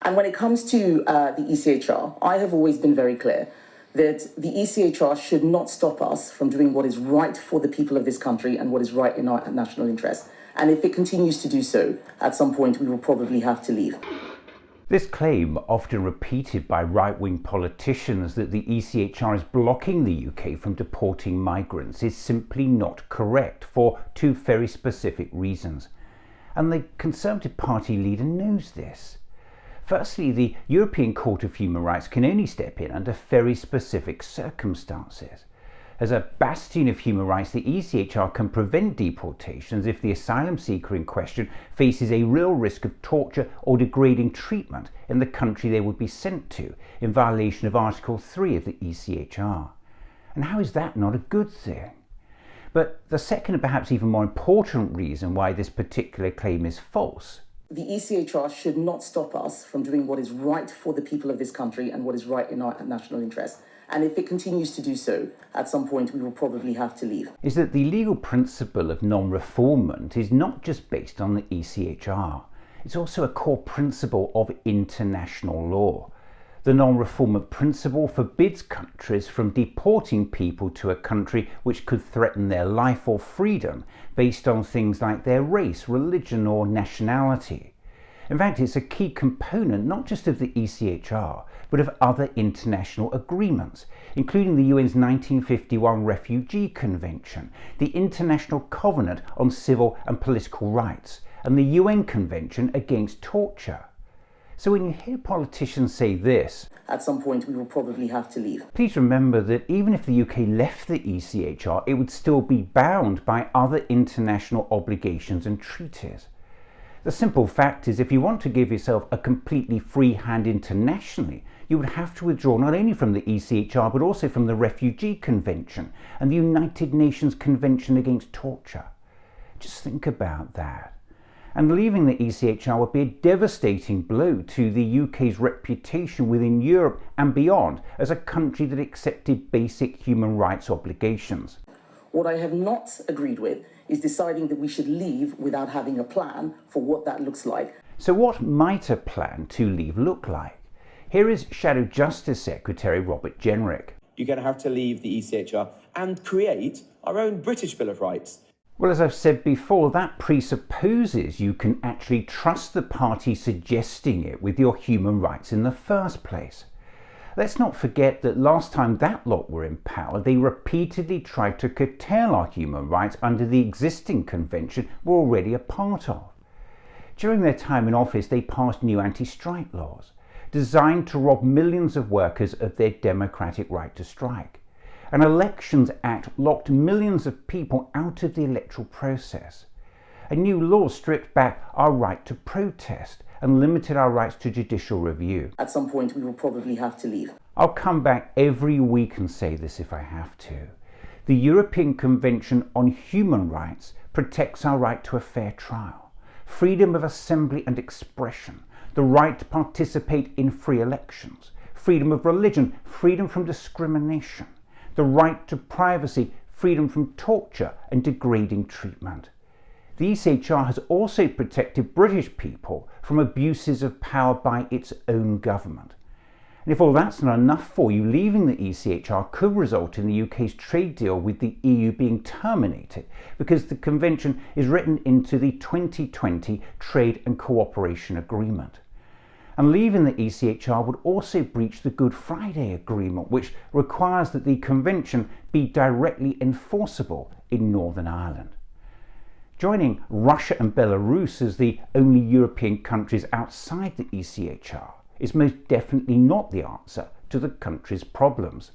And when it comes to the ECHR, I have always been very clear that the ECHR should not stop us from doing what is right for the people of this country and what is right in our national interest. And if it continues to do so, at some point we will probably have to leave. This claim, often repeated by right-wing politicians, that the ECHR is blocking the UK from deporting migrants is simply not correct for two very specific reasons. And the Conservative Party leader knows this. Firstly, the European Court of Human Rights can only step in under very specific circumstances. As a bastion of human rights, the ECHR can prevent deportations if the asylum seeker in question faces a real risk of torture or degrading treatment in the country they would be sent to, in violation of Article 3 of the ECHR. And how is that not a good thing? But the second and perhaps even more important reason why this particular claim is false. The ECHR should not stop us from doing what is right for the people of this country and what is right in our national interest. And if it continues to do so, at some point we will probably have to leave. Is that the legal principle of non-refoulement is not just based on the ECHR. It's also a core principle of international law. The non-refoulement principle forbids countries from deporting people to a country which could threaten their life or freedom based on things like their race, religion or nationality. In fact, it's a key component not just of the ECHR, but of other international agreements, including the UN's 1951 Refugee Convention, the International Covenant on Civil and Political Rights, and the UN Convention Against Torture. So when you hear politicians say this, at some point we will probably have to leave. Please remember that even if the UK left the ECHR, it would still be bound by other international obligations and treaties. The simple fact is, if you want to give yourself a completely free hand internationally, you would have to withdraw not only from the ECHR but also from the Refugee Convention and the United Nations Convention Against Torture. Just think about that. And leaving the ECHR would be a devastating blow to the UK's reputation within Europe and beyond as a country that accepted basic human rights obligations. What I have not agreed with is deciding that we should leave without having a plan for what that looks like. So what might a plan to leave look like? Here is Shadow Justice Secretary Robert Jenrick. You're going to have to leave the ECHR and create our own British Bill of Rights. Well, as I've said before, that presupposes you can actually trust the party suggesting it with your human rights in the first place. Let's not forget that last time that lot were in power, they repeatedly tried to curtail our human rights under the existing convention we're already a part of. During their time in office, they passed new anti-strike laws, designed to rob millions of workers of their democratic right to strike. An Elections Act locked millions of people out of the electoral process. A new law stripped back our right to protest and limited our rights to judicial review. At some point we will probably have to leave. I'll come back every week and say this if I have to. The European Convention on Human Rights protects our right to a fair trial, freedom of assembly and expression, the right to participate in free elections, freedom of religion, freedom from discrimination, the right to privacy, freedom from torture and degrading treatment. The ECHR has also protected British people from abuses of power by its own government. And if all that's not enough for you, leaving the ECHR could result in the UK's trade deal with the EU being terminated because the convention is written into the 2020 Trade and Cooperation Agreement. And leaving the ECHR would also breach the Good Friday Agreement, which requires that the convention be directly enforceable in Northern Ireland. Joining Russia and Belarus as the only European countries outside the ECHR is most definitely not the answer to the country's problems.